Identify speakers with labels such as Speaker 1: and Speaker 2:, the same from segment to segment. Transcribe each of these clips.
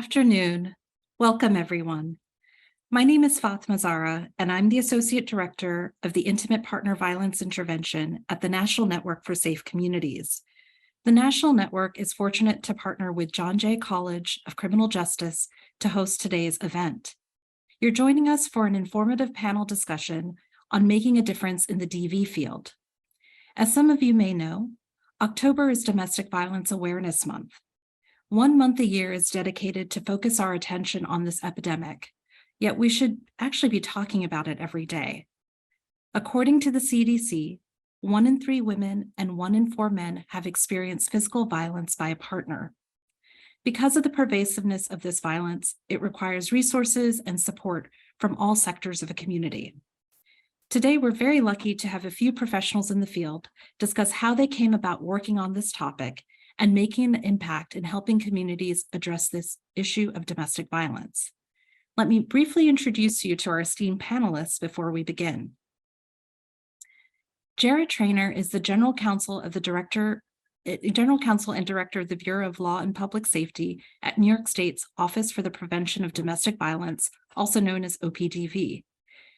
Speaker 1: afternoon. Welcome, everyone. My name is Fatma Zara, and I'm the Associate Director of the Intimate Partner Violence Intervention at the National Network for Safe Communities. The National Network is fortunate to partner with John Jay College of Criminal Justice to host today's event. You're joining us for an informative panel discussion on making a difference in the DV field. As some of you may know, October is Domestic Violence Awareness Month. 1 month a year is dedicated to focus our attention on this epidemic, yet we should actually be talking about it every day. According to the CDC, 1 in 3 women and 1 in 4 men have experienced physical violence by a partner. Because of the pervasiveness of this violence, it requires resources and support from all sectors of a community. Today, we're very lucky to have a few professionals in the field discuss how they came about working on this topic and making an impact in helping communities address this issue of domestic violence. Let me briefly introduce you to our esteemed panelists before we begin. Jared Trainer is the General Counsel and Director of the Bureau of Law and Public Safety at New York State's Office for the Prevention of Domestic Violence, also known as OPDV.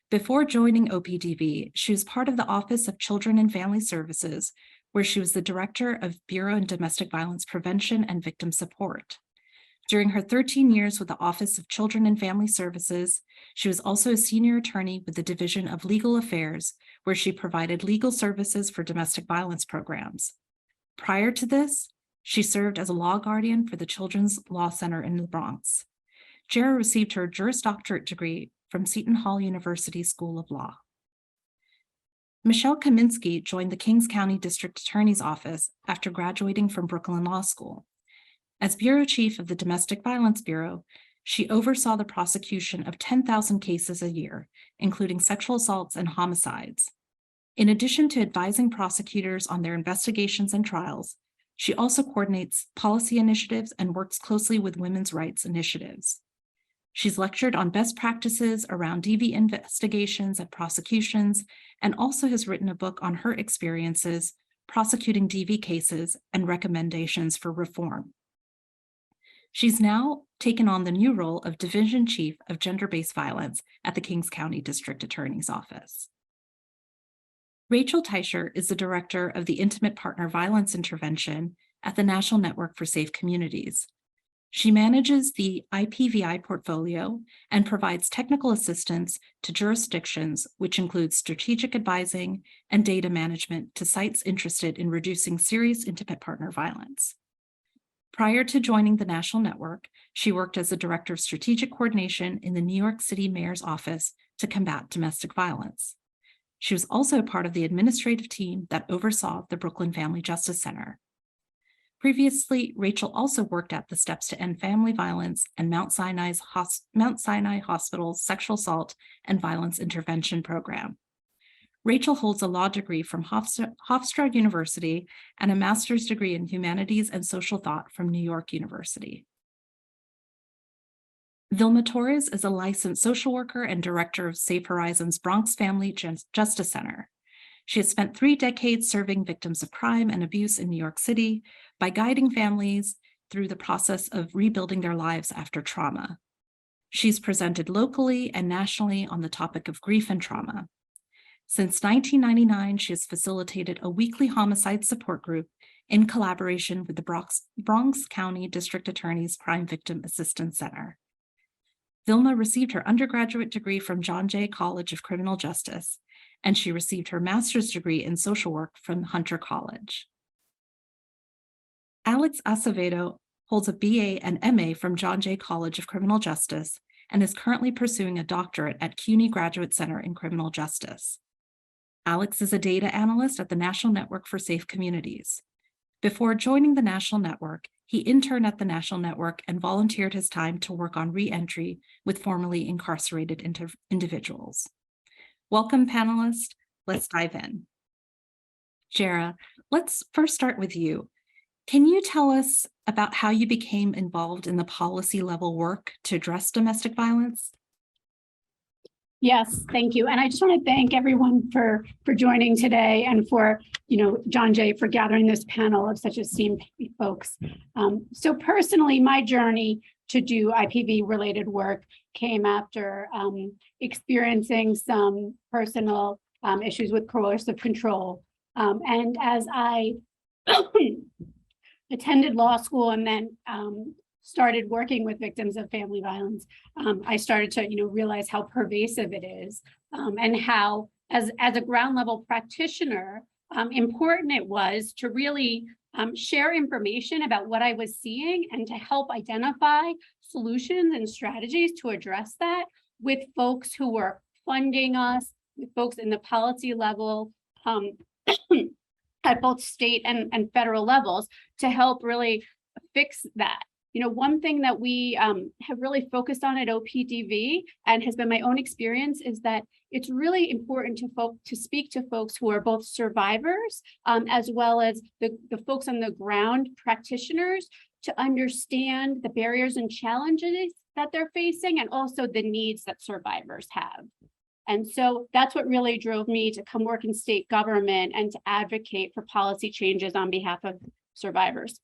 Speaker 1: Before joining OPDV, she was part of the Office of Children and Family Services, where she was the Director of Bureau and Domestic Violence Prevention and Victim Support. During her 13 years with the Office of Children and Family Services, she was also a senior attorney with the Division of Legal Affairs, where she provided legal services for domestic violence programs. Prior to this, she served as a law guardian for the Children's Law Center in the Bronx. Jara received her Juris Doctorate degree from Seton Hall University School of Law. Michelle Kaminsky joined the Kings County District Attorney's Office after graduating from Brooklyn Law School. As Bureau Chief of the Domestic Violence Bureau, she oversaw the prosecution of 10,000 cases a year, including sexual assaults and homicides. In addition to advising prosecutors on their investigations and trials, she also coordinates policy initiatives and works closely with women's rights initiatives. She's lectured on best practices around DV investigations and prosecutions, and also has written a book on her experiences prosecuting DV cases and recommendations for reform. She's now taken on the new role of Division Chief of Gender-Based Violence at the Kings County District Attorney's Office. Rachel Teicher is the Director of the Intimate Partner Violence Intervention at the National Network for Safe Communities. She manages the IPVI portfolio and provides technical assistance to jurisdictions, which includes strategic advising and data management to sites interested in reducing serious intimate partner violence. Prior to joining the National Network, she worked as the Director of Strategic Coordination in the New York City Mayor's Office to combat domestic violence. She was also part of the administrative team that oversaw the Brooklyn Family Justice Center. Previously, Rachel also worked at the Steps to End Family Violence and Mount Sinai Hospital's Sexual Assault and Violence Intervention Program. Rachel holds a law degree from Hofstra University and a master's degree in Humanities and Social Thought from New York University. Vilma Torres is a licensed social worker and director of Safe Horizons Bronx Family Justice Center. She has spent 3 decades serving victims of crime and abuse in New York City by guiding families through the process of rebuilding their lives after trauma. She's presented locally and nationally on the topic of grief and trauma. Since 1999, she has facilitated a weekly homicide support group in collaboration with the Bronx County District Attorney's Crime Victim Assistance Center. Vilma received her undergraduate degree from John Jay College of Criminal Justice, and she received her master's degree in social work from Hunter College. Alex Acevedo holds a BA and MA from John Jay College of Criminal Justice and is currently pursuing a doctorate at CUNY Graduate Center in Criminal Justice. Alex is a data analyst at the National Network for Safe Communities. Before joining the National Network, he interned at the National Network and volunteered his time to work on re-entry with formerly incarcerated individuals. Welcome, panelists. Let's dive in. Jara, let's first start with you. Can you tell us about how you became involved in the policy level work to address domestic violence?
Speaker 2: Yes, thank you. And I just want to thank everyone for joining today and for, John Jay for gathering this panel of such esteemed folks. So personally, my journey to do IPV related work came after experiencing some personal issues with coercive control. And as I attended law school and then started working with victims of family violence, I started to realize how pervasive it is, and how as a ground level practitioner, important it was to really share information about what I was seeing and to help identify solutions and strategies to address that with folks who were funding us, with folks in the policy level, at both state and federal levels, to help really fix that. One thing that we have really focused on at OPDV and has been my own experience is that it's really important to speak to folks who are both survivors as well as the folks on the ground, practitioners, to understand the barriers and challenges that they're facing and also the needs that survivors have. And so that's what really drove me to come work in state government and to advocate for policy changes on behalf of survivors.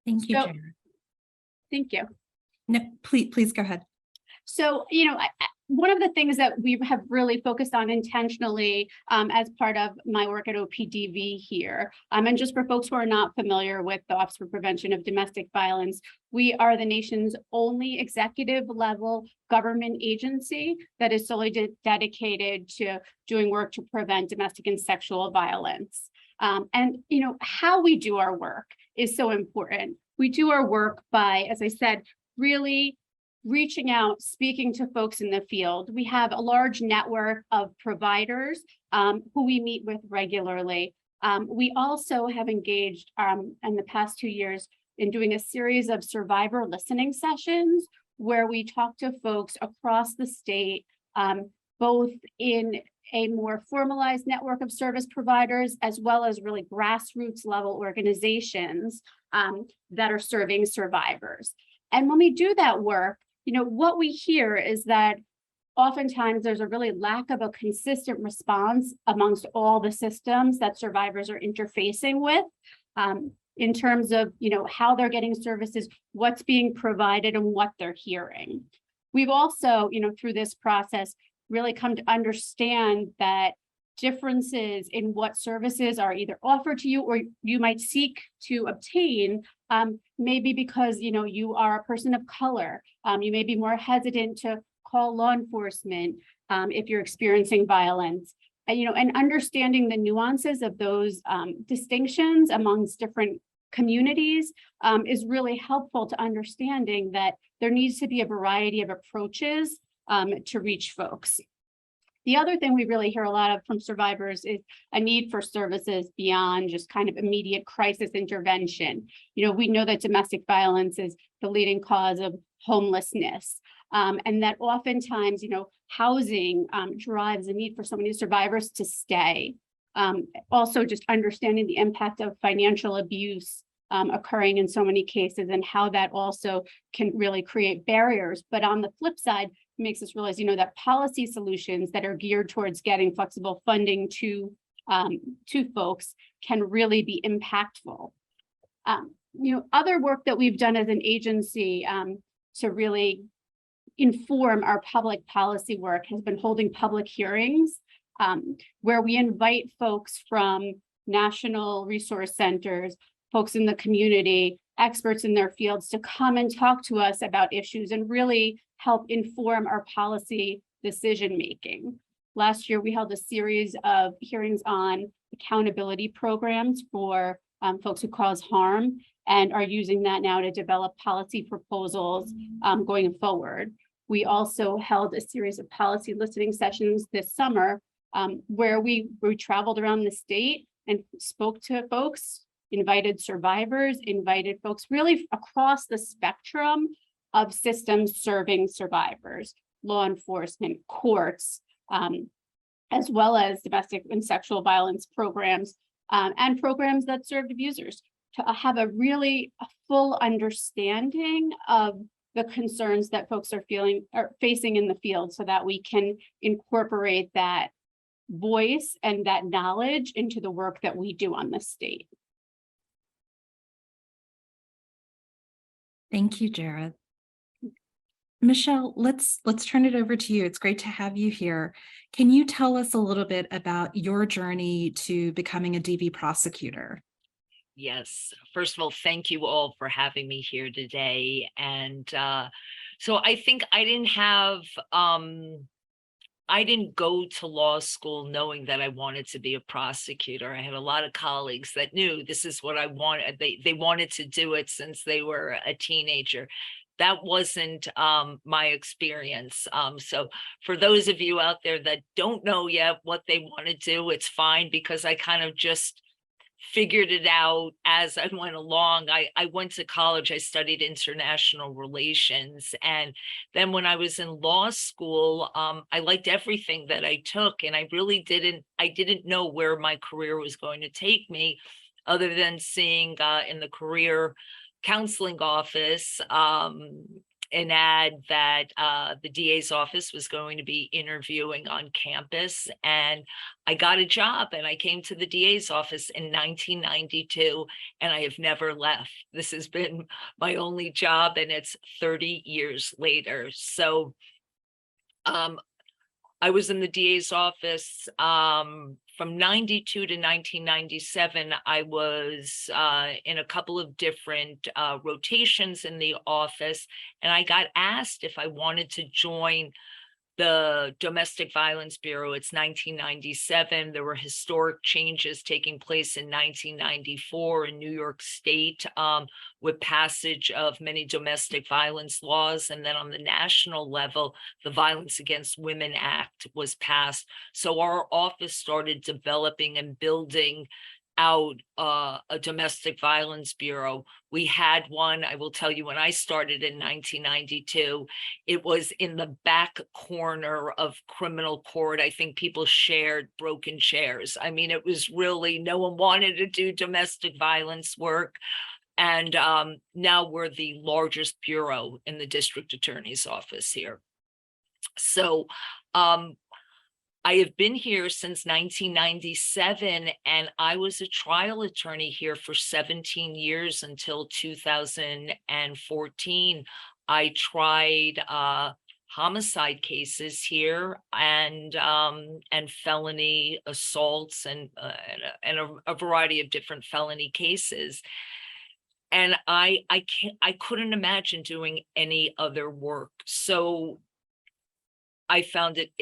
Speaker 1: Thank you,
Speaker 2: So,
Speaker 1: Chair.
Speaker 2: Thank you.
Speaker 1: No, please go ahead.
Speaker 2: So, one of the things that we have really focused on intentionally as part of my work at OPDV here, and just for folks who are not familiar with the Office for Prevention of Domestic Violence, we are the nation's only executive level government agency that is solely dedicated to doing work to prevent domestic and sexual violence. And how we do our work is so important. We do our work by, as I said, really reaching out, speaking to folks in the field. We have a large network of providers who we meet with regularly. We also have engaged in the past 2 years in doing a series of survivor listening sessions where we talk to folks across the state, both in a more formalized network of service providers, as well as really grassroots level organizations that are serving survivors. And when we do that work, what we hear is that oftentimes there's a really lack of a consistent response amongst all the systems that survivors are interfacing with in terms of, how they're getting services, what's being provided, and what they're hearing. We've also, through this process, really come to understand that differences in what services are either offered to you or you might seek to obtain maybe because you are a person of color. You may be more hesitant to call law enforcement if you're experiencing violence. And understanding the nuances of those distinctions amongst different communities is really helpful to understanding that there needs to be a variety of approaches to reach folks. The other thing we really hear a lot of from survivors is a need for services beyond just kind of immediate crisis intervention. We know that domestic violence is the leading cause of homelessness, and that oftentimes, housing drives the need for so many survivors to stay. Also, just understanding the impact of financial abuse occurring in so many cases and how that also can really create barriers. But on the flip side, it makes us realize, that policy solutions that are geared towards getting flexible funding to folks can really be impactful. Other work that we've done as an agency to really inform our public policy work has been holding public hearings where we invite folks from national resource centers, folks in the community, experts in their fields to come and talk to us about issues and really help inform our policy decision-making. Last year, we held a series of hearings on accountability programs for folks who cause harm and are using that now to develop policy proposals going forward. We also held a series of policy listening sessions this summer where we traveled around the state and spoke to folks, invited survivors, invited folks really across the spectrum of systems serving survivors, law enforcement, courts, as well as domestic and sexual violence programs and programs that served abusers, to have a full understanding of the concerns that folks are facing in the field so that we can incorporate that voice and that knowledge into the work that we do on the state.
Speaker 1: Thank you, Jared. Michelle, let's turn it over to you. It's great to have you here. Can you tell us a little bit about your journey to becoming a DV prosecutor?
Speaker 3: Yes. First of all, thank you all for having me here today. And so I think I didn't go to law school knowing that I wanted to be a prosecutor. I had a lot of colleagues that knew this is what I wanted. They wanted to do it since they were a teenager. That wasn't my experience. So for those of you out there that don't know yet what they want to do, it's fine, because I kind of just figured it out as I went along. I went to college, I studied international relations. And then when I was in law school, I liked everything that I took. And I didn't know where my career was going to take me, other than seeing in the career counseling office an ad that the DA's office was going to be interviewing on campus. And I got a job, and I came to the DA's office in 1992, and I have never left. This has been my only job, and it's 30 years later. So I was in the DA's office from 92 to 1997. I was in a couple of different rotations in the office, and I got asked if I wanted to join the Domestic Violence Bureau. It's 1997. There were historic changes taking place in 1994 in New York State with passage of many domestic violence laws. And then on the national level, the Violence Against Women Act was passed. So our office started developing and building out a domestic violence bureau. We had one, I will tell you, when I started in 1992, it was in the back corner of criminal court. I think people shared broken chairs. I mean, it was really, no one wanted to do domestic violence work. And now we're the largest bureau in the district attorney's office here. So I have been here since 1997, and I was a trial attorney here for 17 years until 2014. I tried homicide cases here, and felony assaults, and a variety of different felony cases. And I couldn't imagine doing any other work. So I found it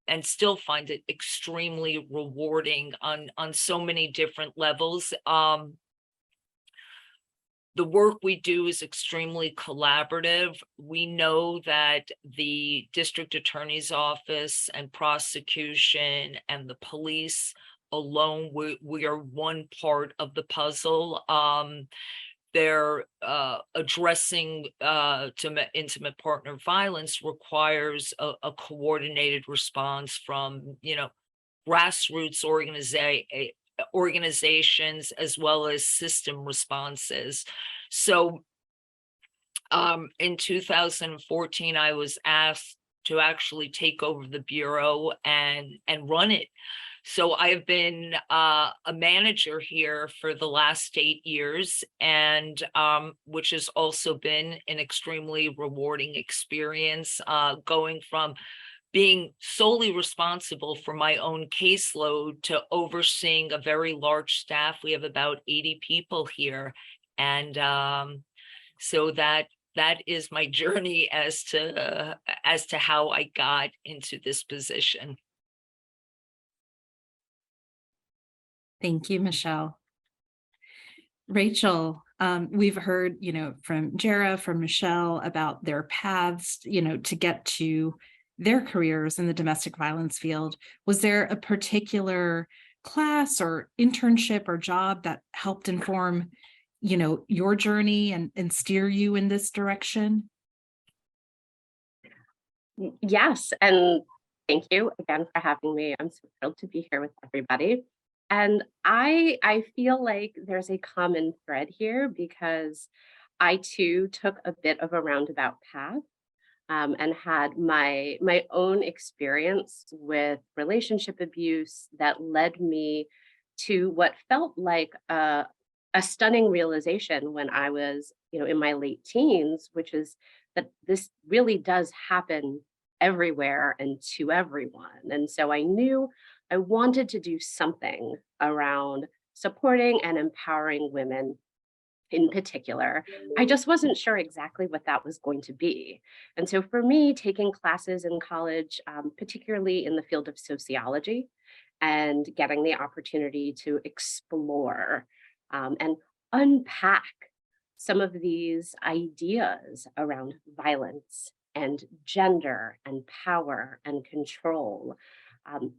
Speaker 3: and still find it extremely rewarding on so many different levels. The work we do is extremely collaborative. We know that the district attorney's office and prosecution and the police alone, we are one part of the puzzle. They're addressing intimate partner violence requires a coordinated response from, grassroots organizations as well as system responses. So in 2014, I was asked to actually take over the bureau and run it. So I have been a manager here for the last 8 years, and which has also been an extremely rewarding experience, going from being solely responsible for my own caseload to overseeing a very large staff. We have about 80 people here. And so that is my journey as to how I got into this position.
Speaker 1: Thank you, Michelle. Rachel, we've heard, from Jara, from Michelle about their paths, to get to their careers in the domestic violence field. Was there a particular class or internship or job that helped inform, your journey and steer you in this direction?
Speaker 4: Yes, and thank you again for having me. I'm so thrilled to be here with everybody. And I feel like there's a common thread here, because I too took a bit of a roundabout path, and had my own experience with relationship abuse that led me to what felt like a stunning realization when I was, in my late teens, which is that this really does happen everywhere and to everyone. And so I knew I wanted to do something around supporting and empowering women in particular. I just wasn't sure exactly what that was going to be. And so for me, taking classes in college, particularly in the field of sociology, and getting the opportunity to explore and unpack some of these ideas around violence and gender and power and control um,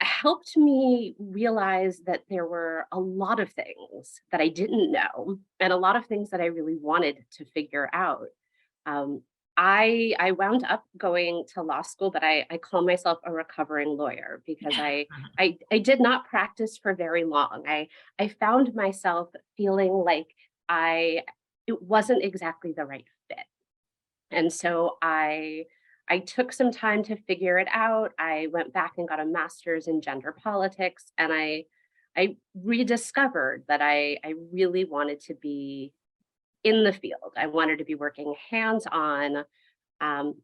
Speaker 4: helped me realize that there were a lot of things that I didn't know and a lot of things that I really wanted to figure out. Um, I wound up going to law school, but I call myself a recovering lawyer because I did not practice for very long. I found myself feeling like it wasn't exactly the right fit. And so I took some time to figure it out. I went back and got a master's in gender politics, and I rediscovered that I really wanted to be in the field. I wanted to be working hands-on. Um,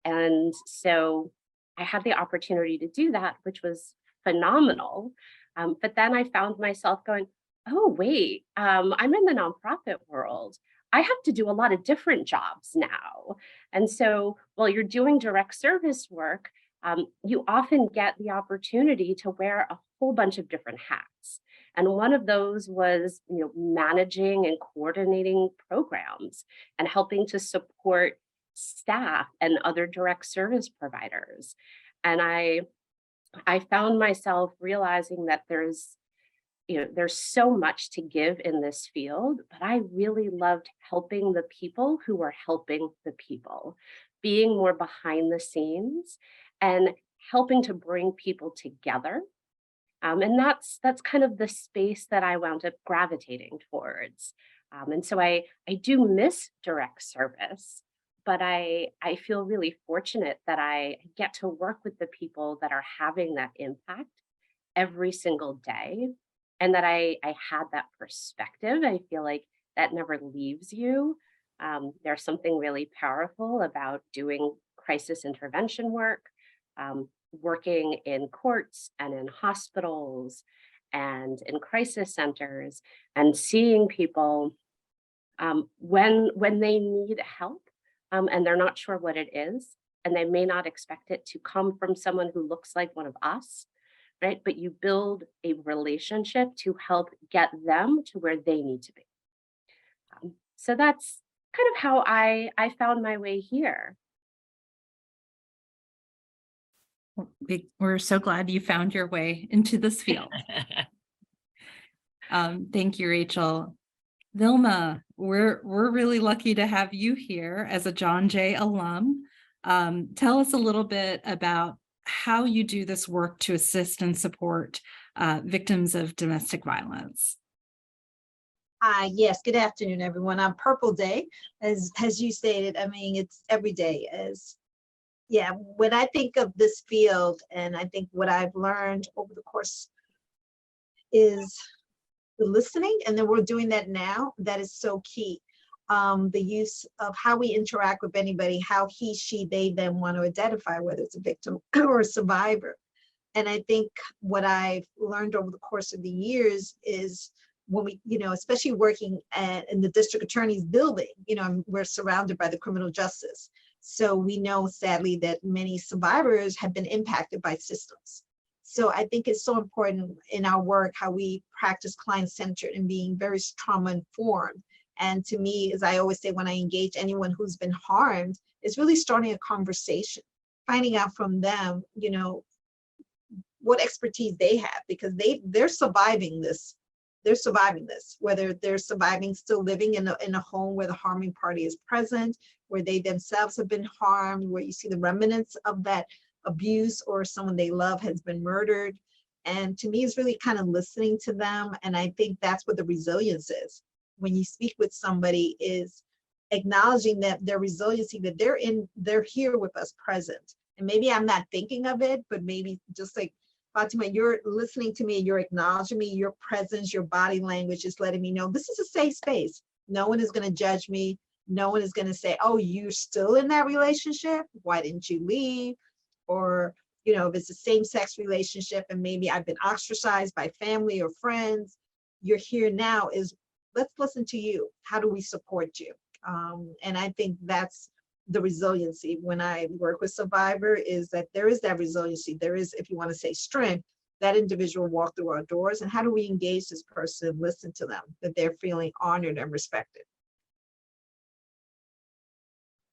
Speaker 4: and so I had the opportunity to do that, which was phenomenal. But then I found myself going, oh, wait, I'm in the nonprofit world. I have to do a lot of different jobs now. And so while you're doing direct service work, you often get the opportunity to wear a whole bunch of different hats. And one of those was, managing and coordinating programs and helping to support staff and other direct service providers. And I found myself realizing that there's so much to give in this field, but I really loved helping the people who were helping the people, being more behind the scenes and helping to bring people together. And that's kind of the space that I wound up gravitating towards. And so I do miss direct service, but I feel really fortunate that I get to work with the people that are having that impact every single day, and that I had that perspective. I feel like that never leaves you. There's something really powerful about doing crisis intervention work, working in courts and in hospitals and in crisis centers, and seeing people when they need help and they're not sure what it is, and they may not expect it to come from someone who looks like one of us, right? But you build a relationship to help get them to where they need to be. So that's kind of how I found my way here.
Speaker 1: We're so glad you found your way into this field. Thank you, Rachel. Vilma, we're really lucky to have you here as a John Jay alum. Tell us a little bit about how you do this work to assist and support victims of domestic violence.
Speaker 5: Yes, good afternoon, everyone. I'm Purple Day, as you stated. I mean, it's every day. When I think of this field, and I think what I've learned over the course is the listening, and then we're doing that now. That is so key. The use of how we interact with anybody, how he, she, they, them want to identify, whether it's a victim or a survivor. And I think what I've learned over the course of the years is when we, especially working in the district attorney's building, we're surrounded by the criminal justice. So we know, sadly, that many survivors have been impacted by systems. So I think it's so important in our work how we practice client-centered and being very trauma-informed. And to me, as I always say, when I engage anyone who's been harmed, it's really starting a conversation, finding out from them, what expertise they have, because they're surviving this. They're surviving this, whether they're surviving still living in a home where the harming party is present, where they themselves have been harmed, where you see the remnants of that abuse, or someone they love has been murdered. And to me, it's really kind of listening to them. And I think that's what the resilience is. When you speak with somebody, is acknowledging that their resiliency, that they're here with us present. And maybe I'm not thinking of it, but maybe just like Fatima, you're listening to me, you're acknowledging me, your presence, your body language is letting me know this is a safe space. No one is going to judge me. No one is going to say, oh, you're still in that relationship. Why didn't you leave? Or, if it's a same-sex relationship and maybe I've been ostracized by family or friends, you're here now is let's listen to you. How do we support you? And I think that's the resiliency when I work with survivor, is that there is that resiliency. There is, if you want to say strength, that individual walk through our doors, and how do we engage this person, listen to them, that they're feeling honored and respected.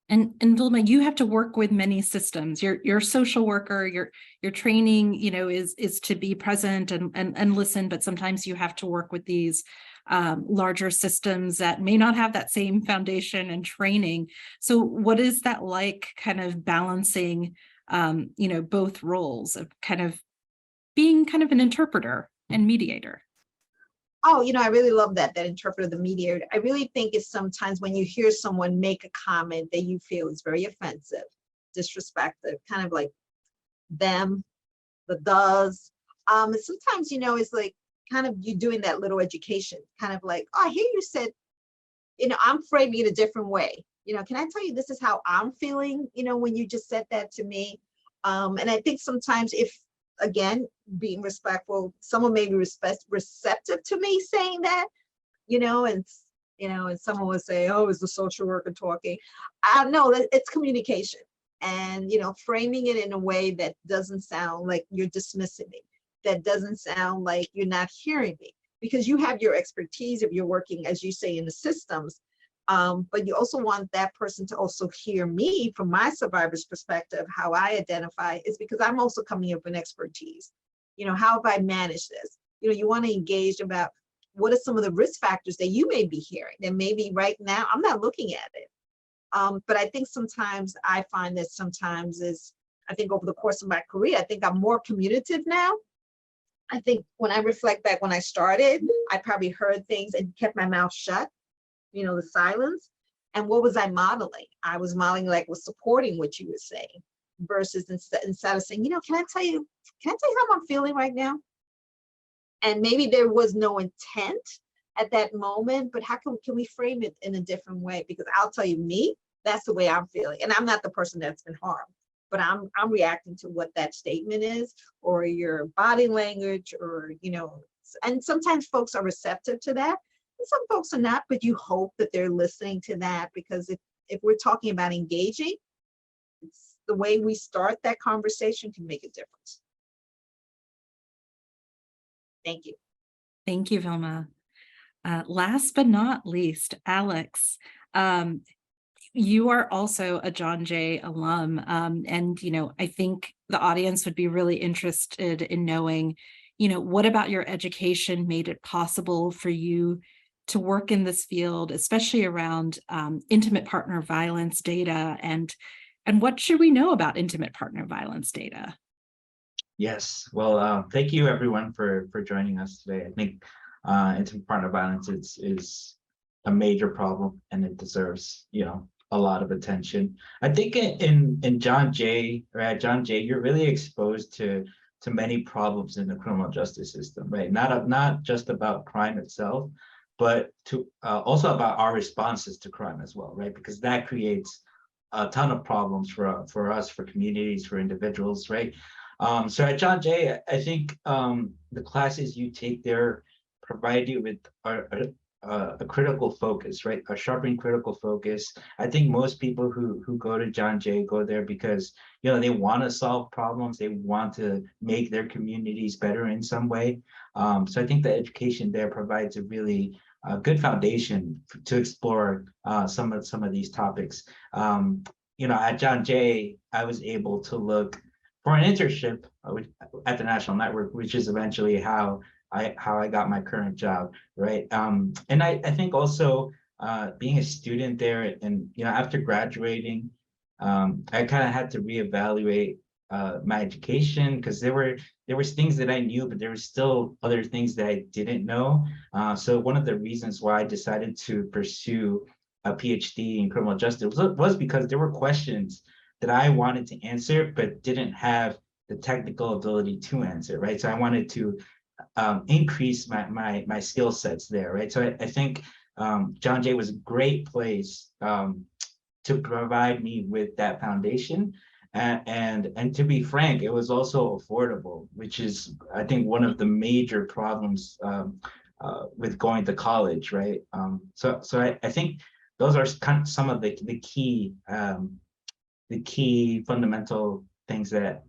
Speaker 1: And Vilma, you have to work with many systems. You're a social worker, your training, is to be present and listen, but sometimes you have to work with these larger systems that may not have that same foundation and training. So what is that like, kind of balancing, both roles of kind of being kind of an interpreter and mediator?
Speaker 5: Oh, I really love that interpreter, the mediator. I really think it's sometimes when you hear someone make a comment that you feel is very offensive, disrespectful, kind of like them, the does. And sometimes, it's like kind of you doing that little education, kind of like, oh, I hear you said, I'm framing it a different way. Can I tell you this is how I'm feeling, when you just said that to me? And I think sometimes if, again, being respectful, someone may be receptive to me saying that, and someone would say, oh, is the social worker talking? I know that it's communication, and, framing it in a way that doesn't sound like you're dismissing me, that doesn't sound like you're not hearing me, because you have your expertise if you're working, as you say, in the systems. But you also want that person to also hear me from my survivor's perspective. How I identify is because I'm also coming up with expertise. How have I managed this? You want to engage about what are some of the risk factors that you may be hearing that maybe right now I'm not looking at it. But I think sometimes I find that I think over the course of my career, I think I'm more communicative now. I think when I reflect back when I started, I probably heard things and kept my mouth shut. The silence. And what was I modeling? I was modeling was supporting what you were saying, versus instead of saying, can I tell you how I'm feeling right now? And maybe there was no intent at that moment, but how can we frame it in a different way? Because I'll tell you, that's the way I'm feeling. And I'm not the person that's been harmed, but I'm reacting to what that statement is, or your body language, or, and sometimes folks are receptive to that. Some folks are not, but you hope that they're listening to that, because if we're talking about engaging, it's the way we start that conversation can make a difference. Thank you.
Speaker 1: Thank you, Vilma. Last but not least, Alex, you are also a John Jay alum. And, I think the audience would be really interested in knowing, what about your education made it possible for you to work in this field, especially around intimate partner violence data, and what should we know about intimate partner violence data?
Speaker 6: Yes, well, thank you everyone for joining us today. I think intimate partner violence is a major problem, and it deserves, a lot of attention. I think in John Jay, or at John Jay, you're really exposed to many problems in the criminal justice system, right? Not just about crime itself, but to also about our responses to crime as well, right? Because that creates a ton of problems for us, for communities, for individuals, right? So at John Jay, I think the classes you take there provide you with a critical focus, right? A sharpened critical focus. I think most people who go to John Jay go there because they want to solve problems, they want to make their communities better in some way. So I think the education there provides a really good foundation to explore some of these topics. At John Jay, I was able to look for an internship at the National Network, which is eventually how I got my current job, right? And I think also being a student there, and after graduating, I kind of had to reevaluate my education, because there was things that I knew, but there were still other things that I didn't know. So one of the reasons why I decided to pursue a PhD in criminal justice was because there were questions that I wanted to answer, but didn't have the technical ability to answer, right? So I wanted to increase my skill sets there, right? So I think John Jay was a great place to provide me with that foundation. And to be frank, it was also affordable, which is, I think, one of the major problems with going to college, right? So I think those are kind of some of the key fundamental things that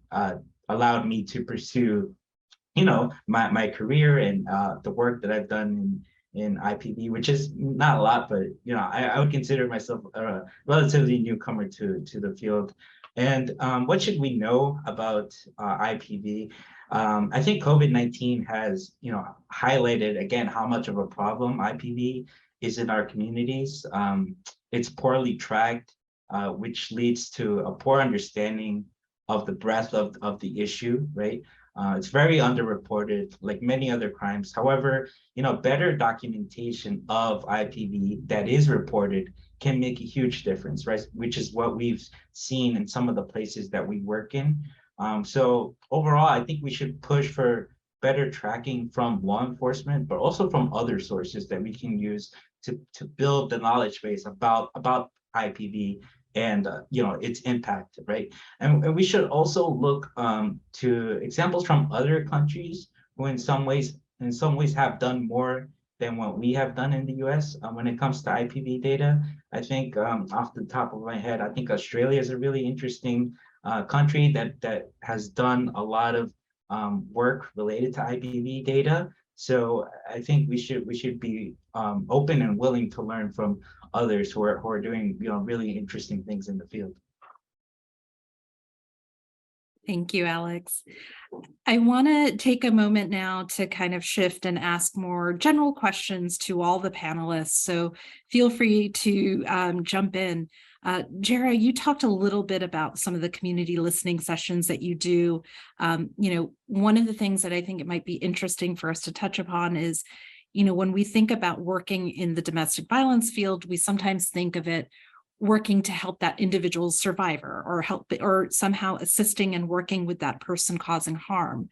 Speaker 6: allowed me to pursue, you know, my career and the work that I've done in IPB, which is not a lot, but you know, I would consider myself a relatively newcomer to the field. And what should we know about IPB? I think COVID-19 has, you know, highlighted again how much of a problem IPB is in our communities. It's poorly tracked, which leads to a poor understanding of the breadth of the issue, right? It's very underreported, like many other crimes. However, you know, better documentation of IPV that is reported can make a huge difference, right? Which is what we've seen in some of the places that we work in. So overall, I think we should push for better tracking from law enforcement, but also from other sources that we can use to build the knowledge base about IPV and you know, its impact, right? And we should also look to examples from other countries who in some ways have done more than what we have done in the US when it comes to IPV data. I think off the top of my head, I think Australia is a really interesting country that has done a lot of work related to IPV data. So I think we should be open and willing to learn from others who are doing, you know, really interesting things in the field.
Speaker 1: Thank you, Alex. I want to take a moment now to kind of shift and ask more general questions to all the panelists. So feel free to jump in. Jara, you talked a little bit about some of the community listening sessions that you do. You know, one of the things that I think it might be interesting for us to touch upon is, you know, when we think about working in the domestic violence field, we sometimes think of it working to help that individual survivor or help or somehow assisting and working with that person causing harm.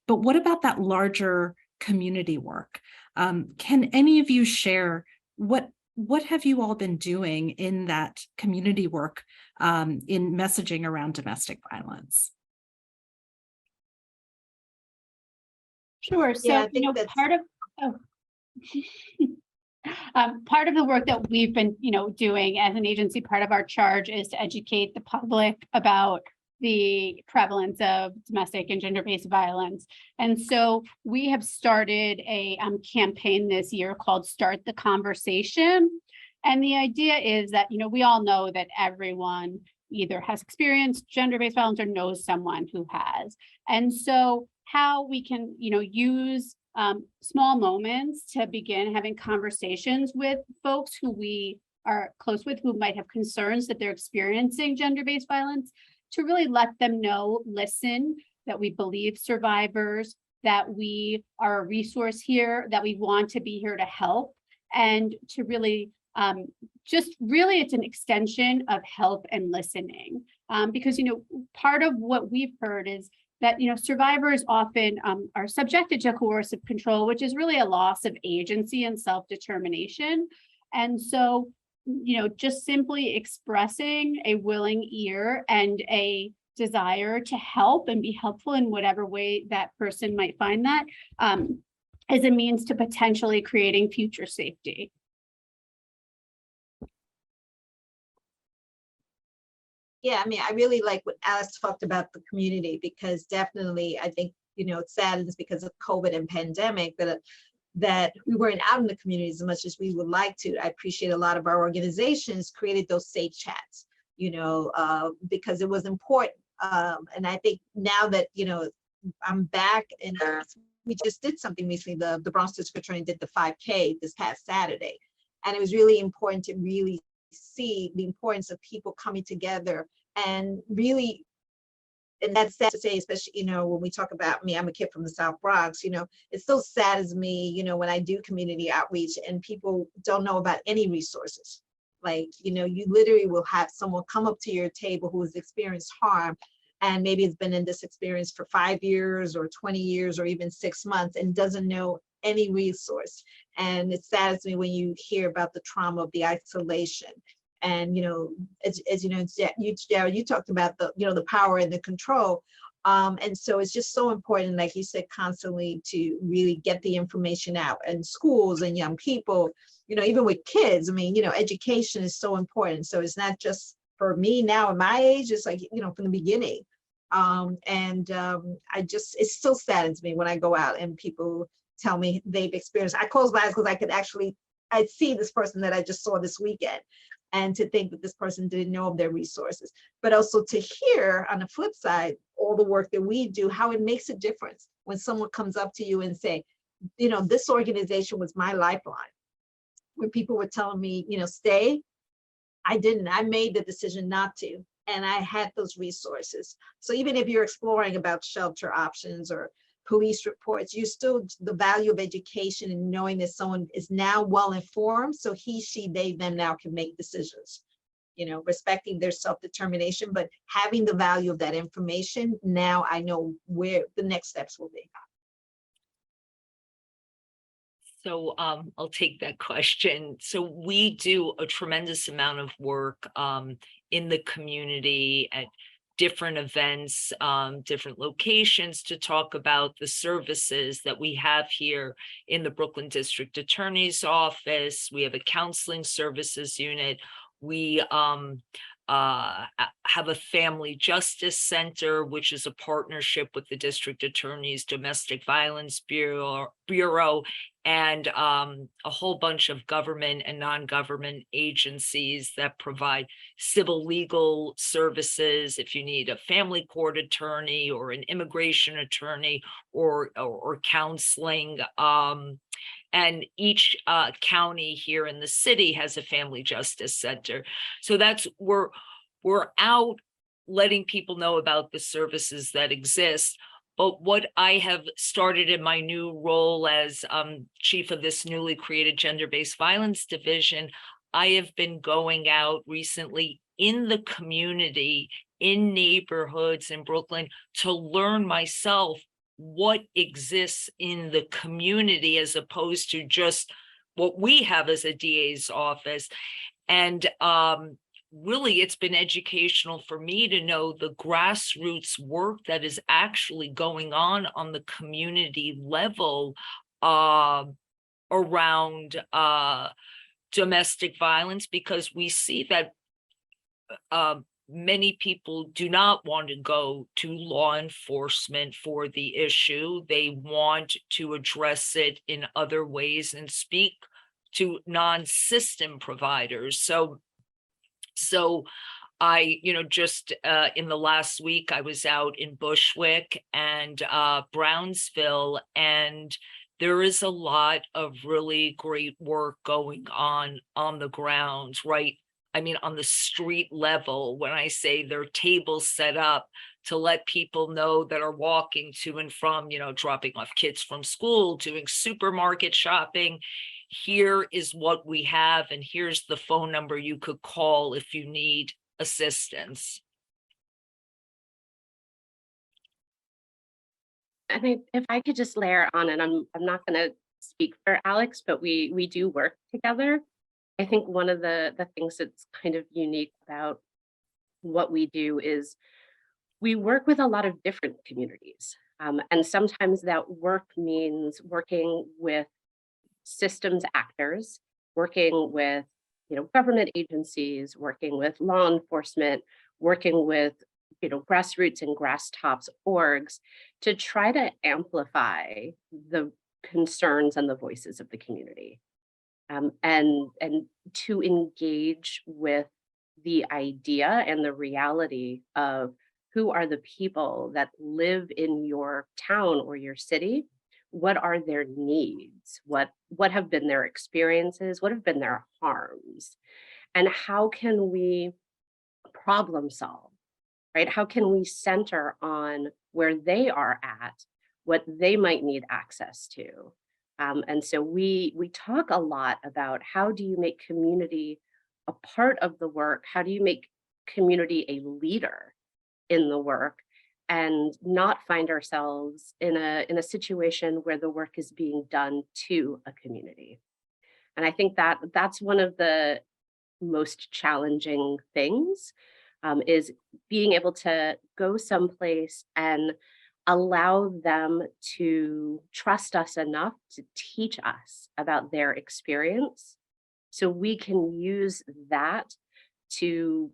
Speaker 1: But what about that larger community work? Can any of you share what have you all been doing in that community work in messaging around domestic violence?
Speaker 2: Sure. So,
Speaker 5: I think that's
Speaker 2: part of the work that we've been, you know, doing as an agency, part of our charge is to educate the public about the prevalence of domestic and gender-based violence. And so we have started a campaign this year called Start the Conversation. And the idea is that, you know, we all know that everyone either has experienced gender-based violence or knows someone who has. And so how we can, you know, use small moments to begin having conversations with folks who we are close with, who might have concerns that they're experiencing gender-based violence, to really let them know, listen, that we believe survivors, that we are a resource here, that we want to be here to help, and to really just really it's an extension of help and listening. Because, you know, part of what we've heard is that, you know, survivors often are subjected to coercive control, which is really a loss of agency and self-determination. And so, you know, just simply expressing a willing ear and a desire to help and be helpful in whatever way that person might find that is a means to potentially creating future safety.
Speaker 5: Yeah, I mean, I really like what Alice talked about the community, because definitely I think, you know, it saddens because of COVID and pandemic that we weren't out in the community as much as we would like to. I appreciate a lot of our organizations created those safe chats, you know, because it was important. And I think now that, you know, I'm back and we just did something recently, the Bronx District Attorney did the 5K this past Saturday. And it was really important to really see the importance of people coming together and really, and that's sad to say, especially, you know, when we talk about me, I'm a kid from the South Bronx, you know, it still saddens me, you know, when I do community outreach and people don't know about any resources. Like, you know, you literally will have someone come up to your table who has experienced harm and maybe it's been in this experience for 5 years or 20 years or even 6 months and doesn't know any resource. And it saddens me when you hear about the trauma of the isolation. And, as you know, Jared, you talked about the power and the control. And so it's just so important, like you said, constantly to really get the information out, and schools and young people, even with kids. I mean, education is so important. So it's not just for me now at my age, it's like, from the beginning. It still saddens me when I go out and people tell me they've experienced. I close my eyes because I see this person that I just saw this weekend, and to think that this person didn't know of their resources, but also to hear on the flip side, all the work that we do, how it makes a difference when someone comes up to you and say, this organization was my lifeline. When people were telling me, stay, I didn't. I made the decision not to, and I had those resources. So even if you're exploring about shelter options or police reports, the value of education and knowing that someone is now well informed, so he, she, they, them now can make decisions, respecting their self-determination, but having the value of that information. Now I know where the next steps will be.
Speaker 3: So I'll take that question. So we do a tremendous amount of work in the community at different events, different locations, to talk about the services that we have here in the Brooklyn District Attorney's Office. We have a counseling services unit. We have a family justice center, which is a partnership with the District Attorney's Domestic Violence Bureau, and a whole bunch of government and non-government agencies that provide civil legal services. If you need a family court attorney or an immigration attorney or counseling, and each county here in the city has a family justice center. So we're out letting people know about the services that exist. But what I have started in my new role as chief of this newly created gender-based violence division, I have been going out recently in the community, in neighborhoods in Brooklyn, to learn myself what exists in the community, as opposed to just what we have as a DA's office. And really, it's been educational for me to know the grassroots work that is actually going on the community level around domestic violence, because we see that many people do not want to go to law enforcement for the issue. They want to address it in other ways and speak to non-system providers. So I, just in the last week, I was out in Bushwick and Brownsville, and there is a lot of really great work going on the ground, right? I mean, on the street level, when I say there are tables set up to let people know that are walking to and from, dropping off kids from school, doing supermarket shopping. Here is what we have, and here's the phone number you could call if you need assistance.
Speaker 4: And if I could just layer on, and I'm not going to speak for Alex, but we do work together. I think one of the things that's kind of unique about what we do is we work with a lot of different communities. And sometimes that work means working with systems actors, working with government agencies, working with law enforcement, working with grassroots and grass tops orgs to try to amplify the concerns and the voices of the community. And to engage with the idea and the reality of who are the people that live in your town or your city. What are their needs? What have been their experiences? What have been their harms? And how can we problem solve, right? How can we center on where they are at, what they might need access to? And so we talk a lot about how do you make community a part of the work? How do you make community a leader in the work? and not find ourselves in a situation where the work is being done to a community. And I think that that's one of the most challenging things, is being able to go someplace and allow them to trust us enough to teach us about their experience so we can use that to,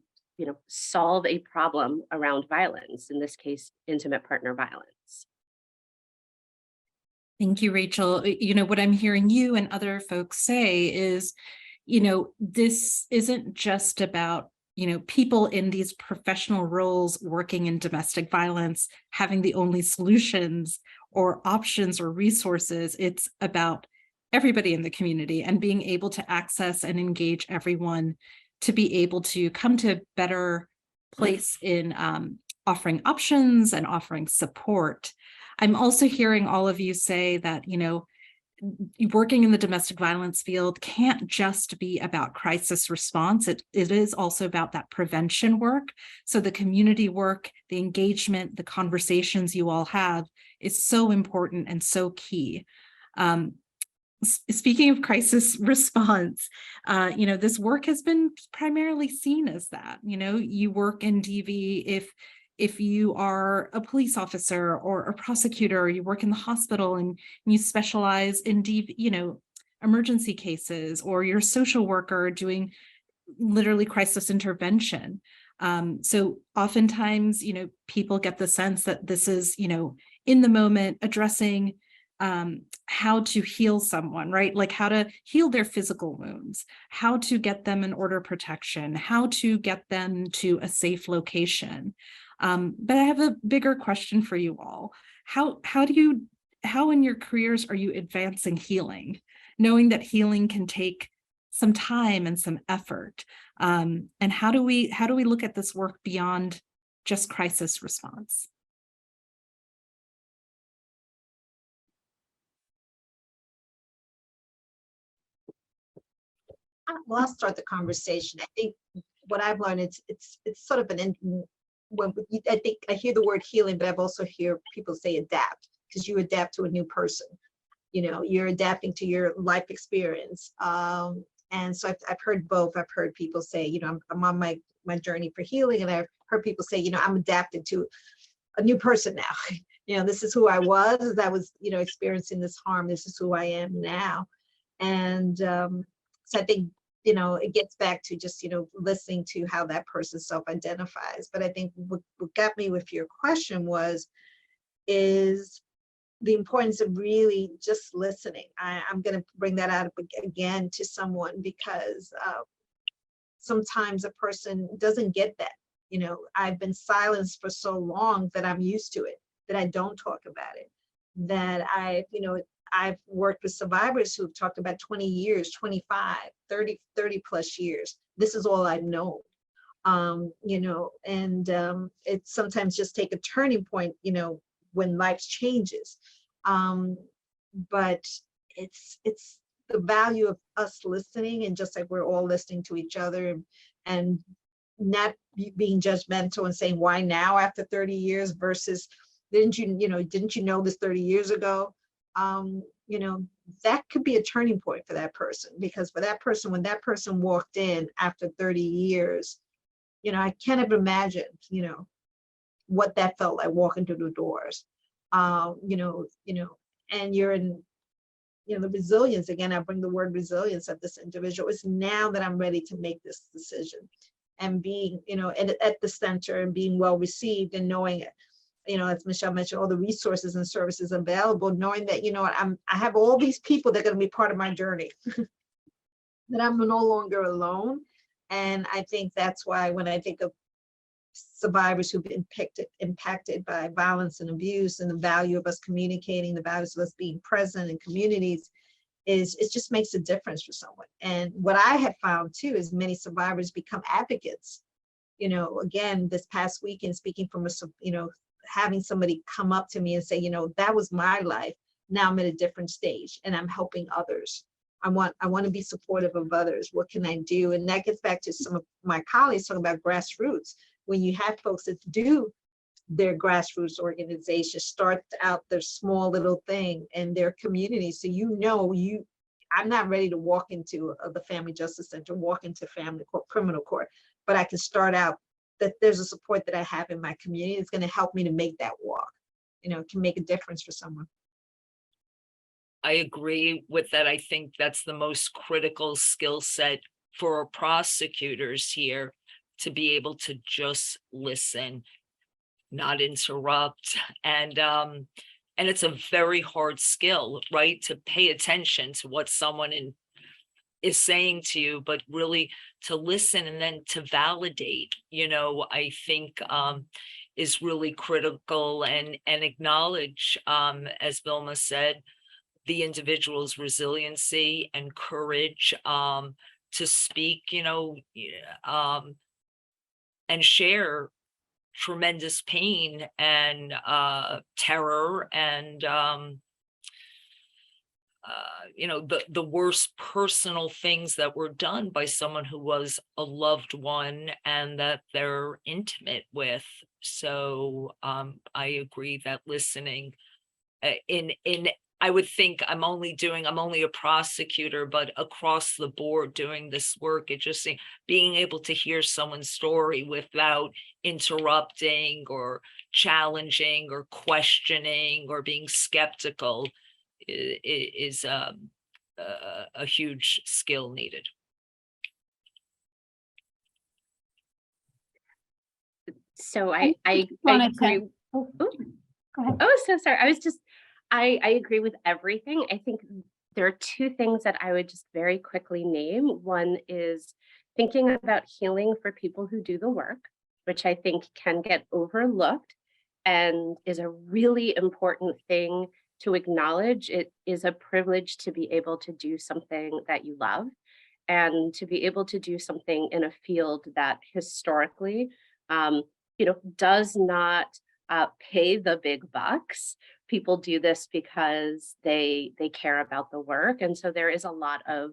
Speaker 4: solve a problem around violence, in this case, intimate partner violence.
Speaker 1: Thank you, Rachel. What I'm hearing you and other folks say is, this isn't just about, people in these professional roles working in domestic violence having the only solutions or options or resources. It's about everybody in the community and being able to access and engage everyone to be able to come to a better place in offering options and offering support. I'm also hearing all of you say that, working in the domestic violence field can't just be about crisis response. It is also about that prevention work. So the community work, the engagement, the conversations you all have is so important and so key. Speaking of crisis response, this work has been primarily seen as that. You work in DV if you are a police officer or a prosecutor, or you work in the hospital and you specialize in DV, emergency cases, or you're a social worker doing literally crisis intervention. So oftentimes, people get the sense that this is, in the moment addressing how to heal someone, right? Like how to heal their physical wounds, how to get them an order of protection, how to get them to a safe location. But I have a bigger question for you all. How in your careers are you advancing healing, knowing that healing can take some time and some effort? And how do we look at this work beyond just crisis response?
Speaker 5: Well, I'll start the conversation. I think what I've learned, it's sort of I think I hear the word healing, but I've also hear people say adapt, because you adapt to a new person. You're adapting to your life experience. And so I've heard both. I've heard people say, I'm on my journey for healing, and I've heard people say, I'm adapted to a new person now. This is who I was as I was, experiencing this harm. This is who I am now. And so I think, it gets back to just, listening to how that person self-identifies. But I think what got me with your question is the importance of really just listening. I'm going to bring that out again to someone, because sometimes a person doesn't get that. I've been silenced for so long that I'm used to it, that I don't talk about it, that I've worked with survivors who've talked about 20 years, 25, 30 plus years. This is all I've known. It sometimes just take a turning point, when life changes. But it's the value of us listening, and just like we're all listening to each other, and not being judgmental and saying, why now after 30 years versus didn't you know this 30 years ago? That could be a turning point for that person, because for that person, when that person walked in after 30 years, I can't even imagine, what that felt like walking through the doors. And you're in, the resilience, again, I bring the word resilience of this individual. It's now that I'm ready to make this decision, and being, at the center, and being well received, and knowing it. As Michelle mentioned, all the resources and services available, knowing that, I have all these people that are going to be part of my journey, that I'm no longer alone. And I think that's why when I think of survivors who've been impacted by violence and abuse, and the value of us communicating, the values of us being present in communities, it just makes a difference for someone. And what I have found too is many survivors become advocates. Again, this past weekend, speaking from having somebody come up to me and say, that was my life. Now I'm at a different stage and I'm helping others. I want to be supportive of others. What can I do? And that gets back to some of my colleagues talking about grassroots. When you have folks that do their grassroots organization, start out their small little thing in their community. So I'm not ready to walk into the Family Justice Center, walk into family court, criminal court, but I can start out that there's a support that I have in my community. It's going to help me to make that walk. It can make a difference for someone.
Speaker 3: I agree with that. I think that's the most critical skill set for prosecutors here, to be able to just listen, not interrupt. And it's a very hard skill, right? To pay attention to what someone is saying to you, but really to listen and then to validate, I think is really critical, and acknowledge, as Vilma said, the individual's resiliency and courage to speak, and share tremendous pain and terror and the worst personal things that were done by someone who was a loved one and that they're intimate with. So I agree that listening I would think I'm only a prosecutor, but across the board doing this work, it just being able to hear someone's story without interrupting or challenging or questioning or being skeptical is a huge skill needed.
Speaker 4: So I
Speaker 2: wanted to-
Speaker 4: agree.
Speaker 2: Go ahead.
Speaker 4: Oh, so sorry. I agree with everything. I think there are two things that I would just very quickly name. One is thinking about healing for people who do the work, which I think can get overlooked and is a really important thing to acknowledge. It is a privilege to be able to do something that you love and to be able to do something in a field that historically, does not pay the big bucks. People do this because they care about the work. And so there is a lot of,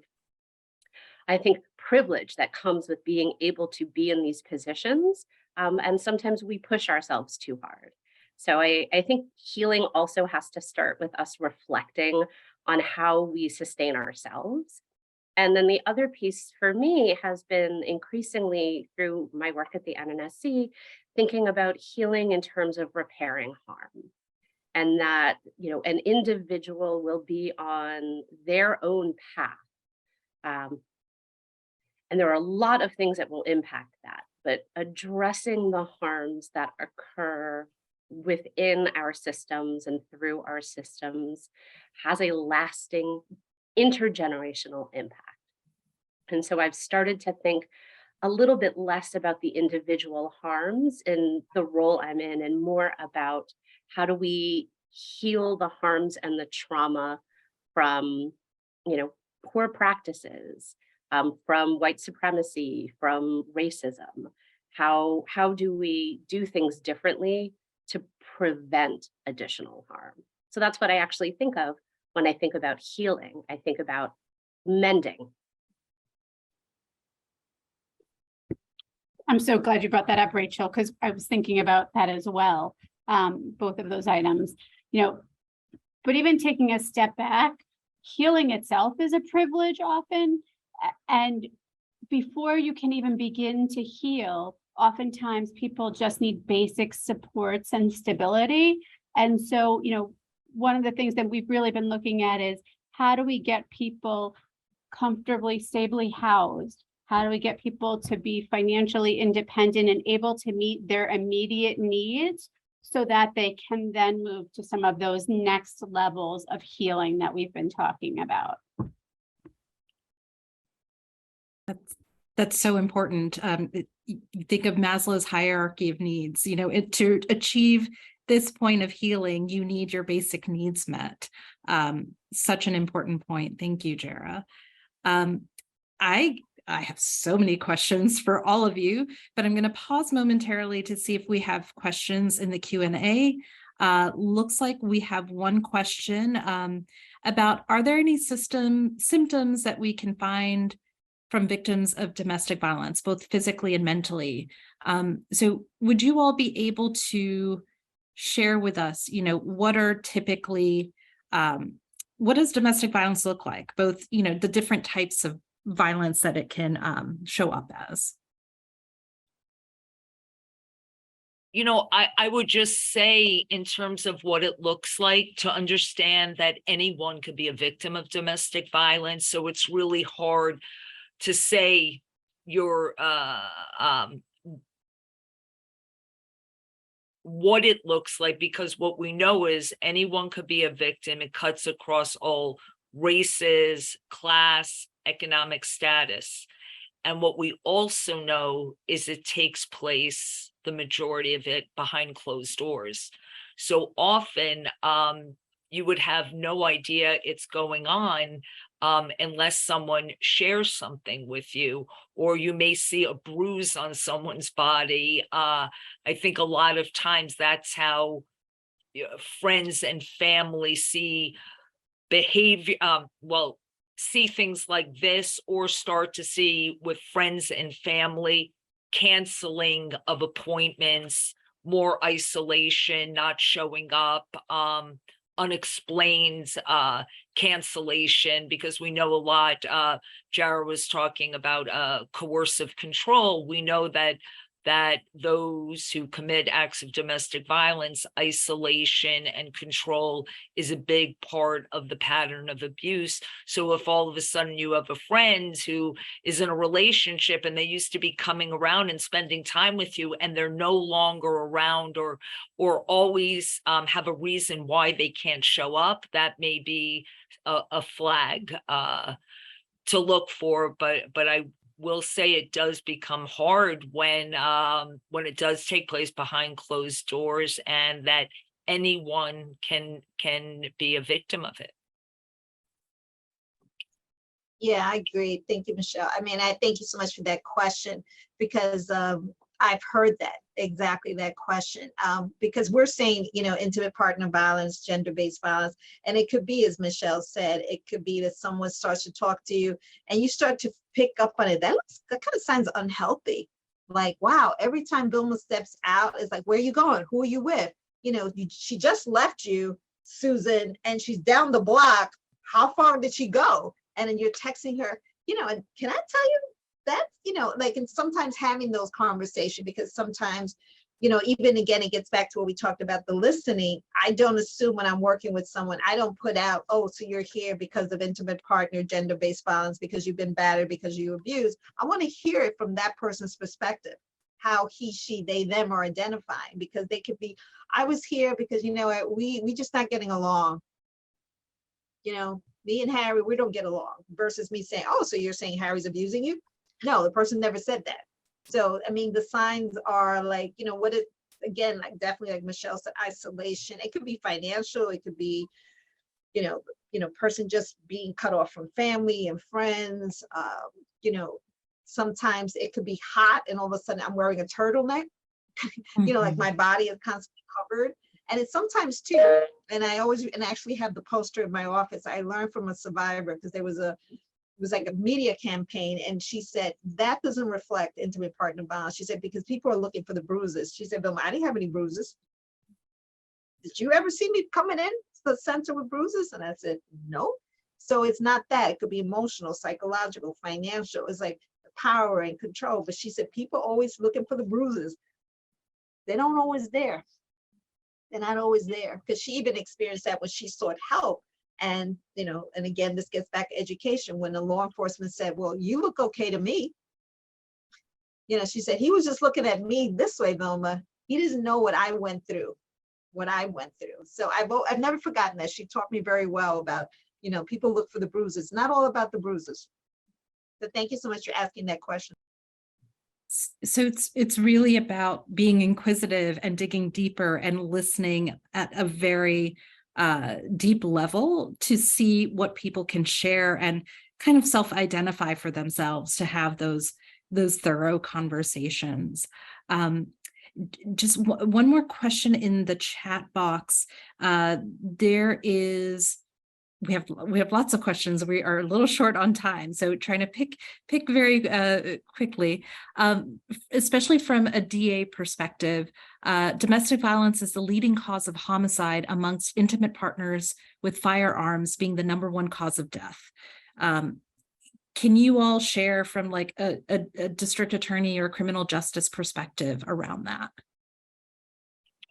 Speaker 4: I think, privilege that comes with being able to be in these positions. And sometimes we push ourselves too hard. So I think healing also has to start with us reflecting on how we sustain ourselves. And then the other piece for me has been increasingly through my work at the NNSC, thinking about healing in terms of repairing harm. And that, an individual will be on their own path. And there are a lot of things that will impact that, but addressing the harms that occur within our systems and through our systems has a lasting intergenerational impact. And so I've started to think a little bit less about the individual harms in the role I'm in and more about how do we heal the harms and the trauma from, poor practices, from white supremacy, from racism. How do we do things differently to prevent additional harm? So that's what I actually think of when I think about healing. I think about mending.
Speaker 2: I'm so glad you brought that up, Rachel, because I was thinking about that as well. Both of those items, but even taking a step back, healing itself is a privilege often. And before you can even begin to heal, oftentimes people just need basic supports and stability. And so, one of the things that we've really been looking at is how do we get people comfortably, stably housed? How do we get people to be financially independent and able to meet their immediate needs so that they can then move to some of those next levels of healing that we've been talking about?
Speaker 1: That's so important. You think of Maslow's hierarchy of needs, to achieve this point of healing, you need your basic needs met. Such an important point. Thank you, Jara. I have so many questions for all of you, but I'm going to pause momentarily to see if we have questions in the Q&A. Looks like we have one question about, are there any symptoms that we can find from victims of domestic violence, both physically and mentally. So would you all be able to share with us, what are typically, what does domestic violence look like? Both, the different types of violence that it can show up as.
Speaker 3: I would just say in terms of what it looks like, to understand that anyone could be a victim of domestic violence. So it's really hard to say what it looks like, because what we know is anyone could be a victim. It cuts across all races, class, economic status. And what we also know is it takes place, the majority of it, behind closed doors. So often you would have no idea it's going on unless someone shares something with you, or you may see a bruise on someone's body. I think a lot of times that's how friends and family see behavior, see things like this, or start to see with friends and family canceling of appointments, more isolation, not showing up, unexplained cancellation, because we know a lot. Jara was talking about coercive control. We know that those who commit acts of domestic violence, isolation and control is a big part of the pattern of abuse. So if all of a sudden you have a friend who is in a relationship and they used to be coming around and spending time with you, and they're no longer around, or always have a reason why they can't show up, that may be a flag to look for. But I will say it does become hard when it does take place behind closed doors, and that anyone can be a victim of it.
Speaker 5: Yeah, I agree. Thank you, Michelle. I mean, I thank you so much for that question, because I've heard that, exactly that question. Because we're saying, intimate partner violence, gender-based violence, and it could be, as Michelle said, it could be that someone starts to talk to you and you start to pick up on it. That kind of sounds unhealthy. Like, wow, every time Vilma steps out, it's like, where are you going? Who are you with? She just left you, Susan, and she's down the block. How far did she go? And then you're texting her, and can I tell you that, and sometimes having those conversations, because sometimes, even again, it gets back to what we talked about, the listening. I don't assume when I'm working with someone, I don't put out, oh, so you're here because of intimate partner, gender-based violence, because you've been battered, because you abused. I want to hear it from that person's perspective, how he, she, they, them are identifying, because they could be, I was here because, we just not getting along. Me and Harry, we don't get along, versus me saying, oh, so you're saying Harry's abusing you? No, the person never said that. So, I mean, the signs are like, again, like definitely like Michelle said, isolation. It could be financial. It could be, person just being cut off from family and friends. Sometimes it could be hot and all of a sudden I'm wearing a turtleneck, like my body is constantly covered. And it's sometimes too, and I actually have the poster in my office. I learned from a survivor, because it was like a media campaign, and she said that doesn't reflect intimate partner violence. She said, because people are looking for the bruises. She said, Vilma, I didn't have any bruises. Did you ever see me coming in to the center with bruises? And I said, no. So it's not that. It could be emotional, psychological, financial. It's like power and control. But she said, people always looking for the bruises. They don't always there. They're not always there, because she even experienced that when she sought help. And, and again, this gets back to education. When the law enforcement said, well, you look okay to me. She said, he was just looking at me this way, Vilma. He doesn't know what I went through. So I've never forgotten that. She taught me very well about, people look for the bruises. Not all about the bruises. So thank you so much for asking that question.
Speaker 1: So it's really about being inquisitive and digging deeper and listening at a very deep level to see what people can share and kind of self-identify for themselves, to have those thorough conversations. Just one more question in the chat box. There is we have lots of questions. We are a little short on time, so trying to pick very quickly, especially from a DA perspective. Domestic violence is the leading cause of homicide amongst intimate partners, with firearms being the #1 cause of death. Can you all share from like a district attorney or criminal justice perspective around that?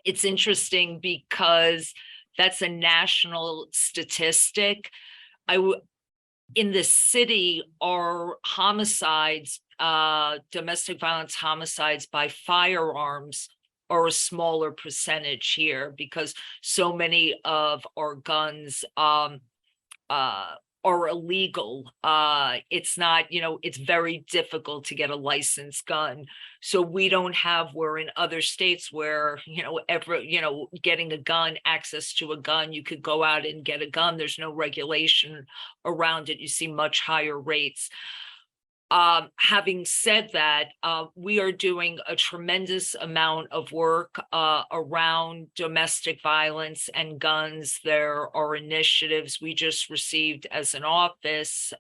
Speaker 3: It's interesting because that's a national statistic. In the city, our homicides, domestic violence homicides by firearms are a smaller percentage here because so many of our guns are illegal. It's not, it's very difficult to get a licensed gun. So we don't have where in other states where, getting a gun, access to a gun, you could go out and get a gun. There's no regulation around it. You see much higher rates. Having said that, we are doing a tremendous amount of work around domestic violence and guns. There are initiatives. We just received as an office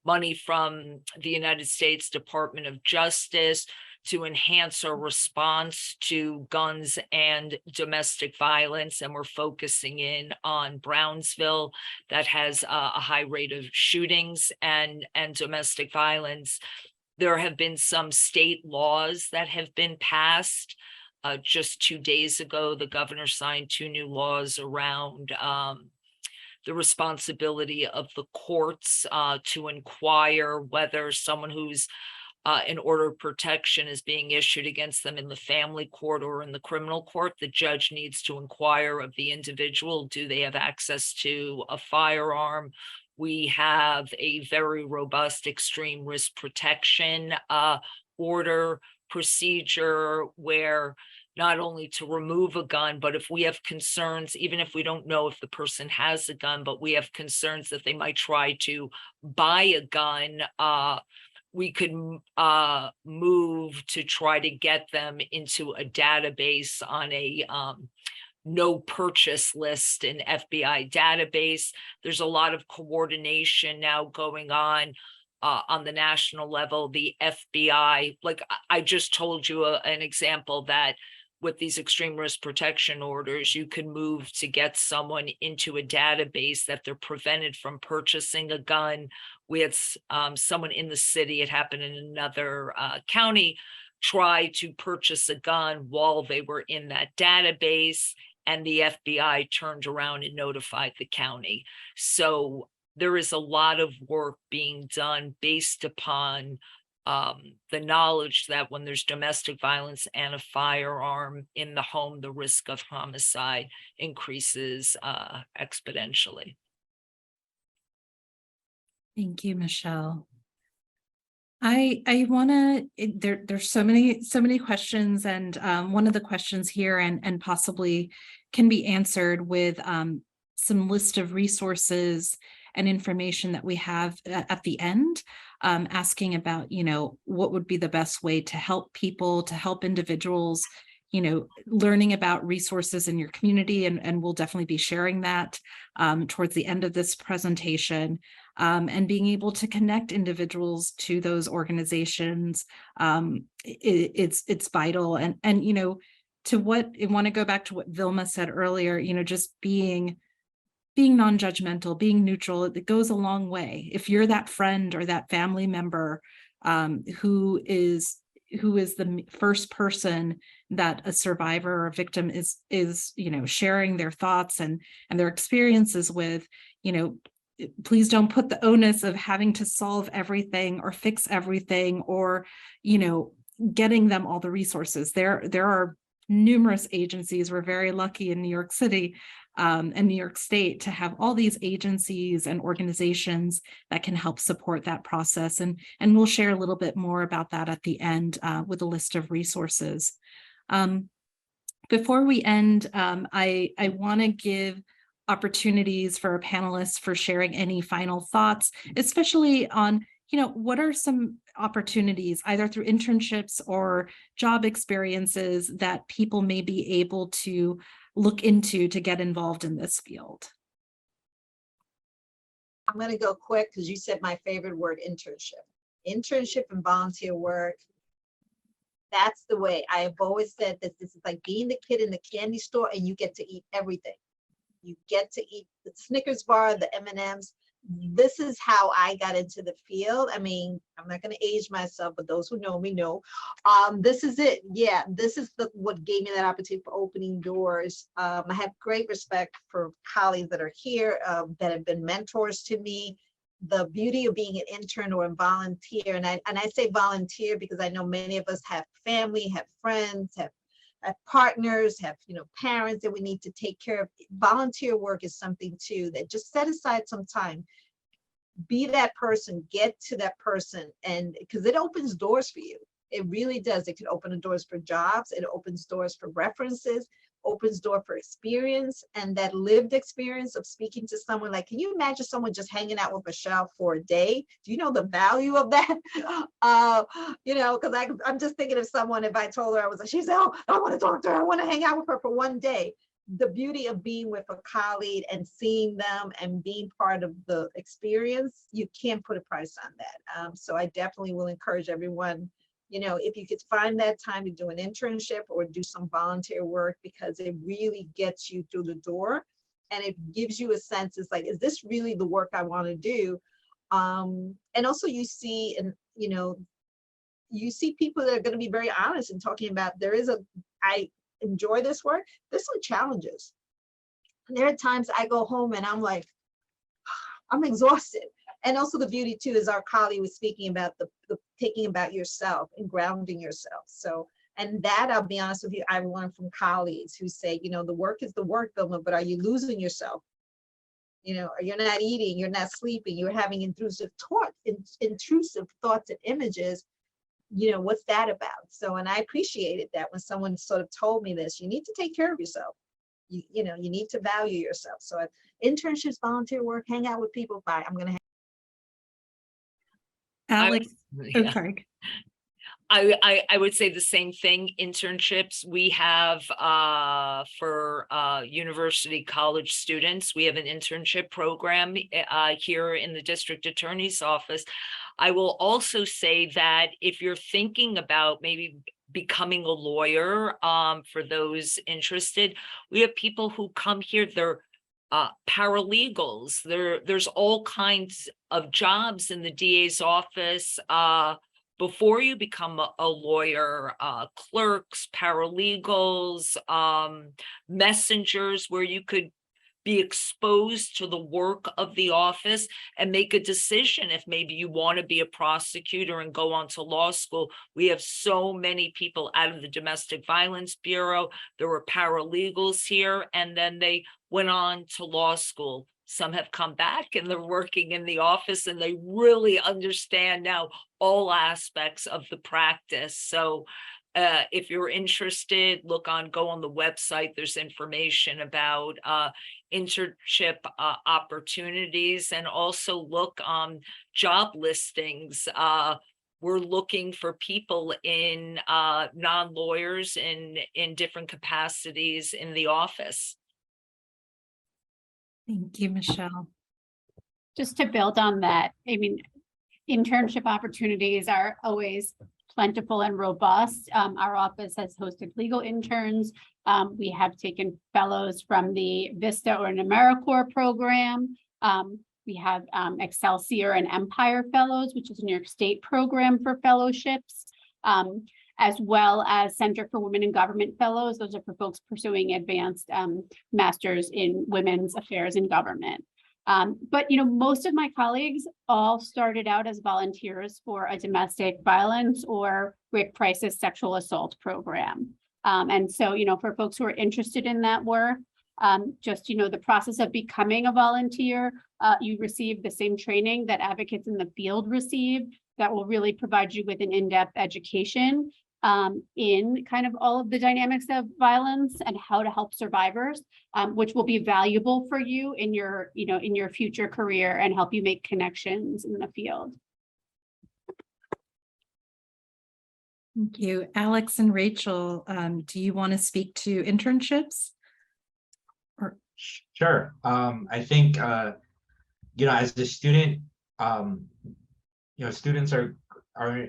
Speaker 3: money from the United States Department of Justice to enhance our response to guns and domestic violence. And we're focusing in on Brownsville that has a high rate of shootings and domestic violence. There have been some state laws that have been passed. Just 2 days ago, the governor signed 2 new laws around the responsibility of the courts to inquire whether someone who's an order of protection is being issued against them in the family court or in the criminal court. The judge needs to inquire of the individual, do they have access to a firearm? We have a very robust extreme risk protection order procedure where not only to remove a gun, but if we have concerns, even if we don't know if the person has a gun, but we have concerns that they might try to buy a gun, we could move to try to get them into a database on a no purchase list, an FBI database. There's a lot of coordination now going on the national level. The FBI, like I just told you an example that with these extreme risk protection orders, you can move to get someone into a database that they're prevented from purchasing a gun. We had someone in the city, it happened in another county, try to purchase a gun while they were in that database, and the FBI turned around and notified the county. So there is a lot of work being done based upon the knowledge that when there's domestic violence and a firearm in the home, the risk of homicide increases exponentially.
Speaker 1: Thank you, Michelle. I want to, there's so many questions, and one of the questions here and possibly can be answered with some list of resources and information that we have at the end, asking about, what would be the best way to help people, to help individuals, learning about resources in your community, and we'll definitely be sharing that towards the end of this presentation, and being able to connect individuals to those organizations. It's vital, and to what I want to go back to what Vilma said earlier, just being non-judgmental, being neutral, it goes a long way. If you're that friend or that family member who is the first person that a survivor or victim is sharing their thoughts and their experiences with, please don't put the onus of having to solve everything or fix everything or getting them all the resources. There are numerous agencies. We're very lucky in New York City and New York State to have all these agencies and organizations that can help support that process. And we'll share a little bit more about that at the end with a list of resources. Before we end, I want to give opportunities for our panelists for sharing any final thoughts, especially on what are some opportunities, either through internships or job experiences, that people may be able to look into to get involved in this field?
Speaker 5: I'm gonna go quick because you said my favorite word, internship. Internship and volunteer work. That's the way. I have always said that this is like being the kid in the candy store and you get to eat everything. You get to eat the Snickers bar, the M&Ms. This is how I got into the field. I mean, I'm not going to age myself, but those who know me know. This is it. Yeah, this is what gave me that opportunity for opening doors. I have great respect for colleagues that are here that have been mentors to me. The beauty of being an intern or a volunteer, and I say volunteer because I know many of us have family, have friends, have partners, have parents that we need to take care of. Volunteer work is something too that just set aside some time, be that person, get to that person, and because it opens doors for you. It really does. It can open doors for jobs, it opens doors for references, opens door for experience, and that lived experience of speaking to someone. Like, can you imagine someone just hanging out with Michelle for a day? Do you know the value of that? Because I'm just thinking of someone, if I told her I was like, she said, oh, I want to talk to her, I want to hang out with her for one day. The beauty of being with a colleague and seeing them and being part of the experience, you can't put a price on that. So I definitely will encourage everyone, if you could find that time to do an internship or do some volunteer work, because it really gets you through the door and it gives you a sense, it's like, is this really the work I want to do? And also you see, and you see people that are going to be very honest in talking about, I enjoy this work. There's some challenges. And there are times I go home and I'm like, I'm exhausted. And also the beauty too is our colleague was speaking about the taking about yourself and grounding yourself. So, and that, I'll be honest with you, I learned from colleagues who say, the work is the work, Vilma, but are you losing yourself? You're not eating, you're not sleeping, you're having intrusive thoughts and images. What's that about? So, and I appreciated that when someone sort of told me this, you need to take care of yourself. You need to value yourself. So internships, volunteer work, hang out with people. Bye. I'm going to
Speaker 1: Alex,
Speaker 3: Yeah.
Speaker 1: sorry.
Speaker 3: I would say the same thing. Internships, we have for university college students, we have an internship program here in the district attorney's office. I will also say that if you're thinking about maybe becoming a lawyer, for those interested, we have people who come here, they're paralegals. There's all kinds of jobs in the DA's office before you become a lawyer, clerks, paralegals, messengers, where you could be exposed to the work of the office and make a decision if maybe you want to be a prosecutor and go on to law school. We have so many people out of the Domestic Violence Bureau. There were paralegals here, and then they went on to law school. Some have come back and they're working in the office and they really understand now all aspects of the practice. So if you're interested, go on the website. There's information about internship opportunities, and also look on job listings. We're looking for people in non-lawyers in different capacities in the office.
Speaker 1: Thank you, Michelle.
Speaker 2: Just to build on that, I mean, internship opportunities are always plentiful and robust. Our office has hosted legal interns. We have taken fellows from the Vista or an AmeriCorps program. We have Excelsior and Empire Fellows, which is a New York State program for fellowships, as well as Center for Women in Government Fellows. Those are for folks pursuing advanced masters in women's affairs in government. But most of my colleagues all started out as volunteers for a domestic violence or rape crisis sexual assault program. And so, for folks who are interested in that work, just, the process of becoming a volunteer, you receive the same training that advocates in the field receive that will really provide you with an in-depth education in kind of all of the dynamics of violence and how to help survivors, which will be valuable for you in your, in your future career and help you make connections in the field.
Speaker 1: Thank you. Alex and Rachel, do you want to speak to internships?
Speaker 6: Sure. I think as a student, students are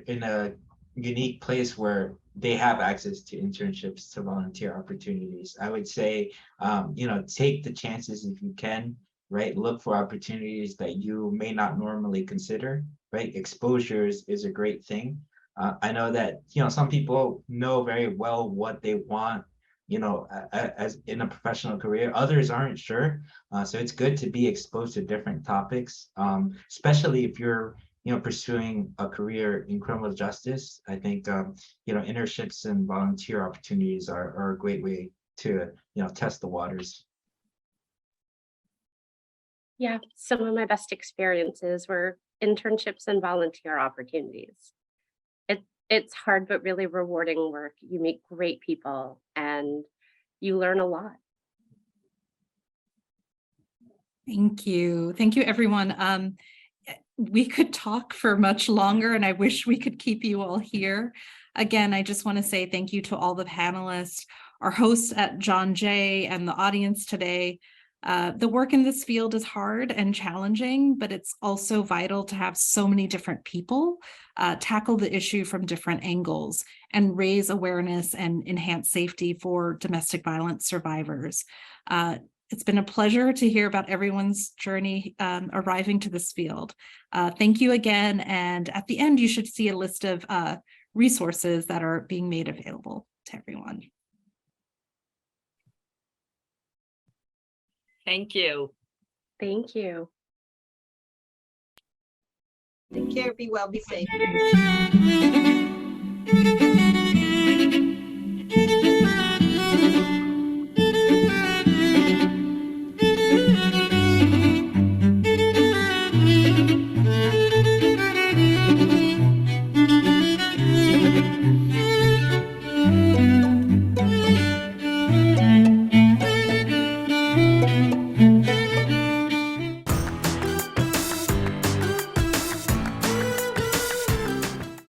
Speaker 6: in a unique place where they have access to internships, to volunteer opportunities. I would say, take the chances if you can, right? Look for opportunities that you may not normally consider, right? Exposure is a great thing. I know that, some people know very well what they want, as in a professional career. Others aren't sure. So it's good to be exposed to different topics, especially if you're, pursuing a career in criminal justice. I think, internships and volunteer opportunities are a great way to, test the waters.
Speaker 4: Yeah, some of my best experiences were internships and volunteer opportunities. It's hard but really rewarding work. You meet great people and you learn a lot.
Speaker 1: Thank you. Thank you, everyone. We could talk for much longer, and I wish we could keep you all here. Again, I just want to say thank you to all the panelists, our hosts at John Jay, and the audience today. The work in this field is hard and challenging, but it's also vital to have so many different people tackle the issue from different angles and raise awareness and enhance safety for domestic violence survivors. It's been a pleasure to hear about everyone's journey arriving to this field. Thank you again. And at the end, you should see a list of resources that are being made available to everyone.
Speaker 3: Thank you.
Speaker 4: Thank you.
Speaker 5: Take care, be well, be safe.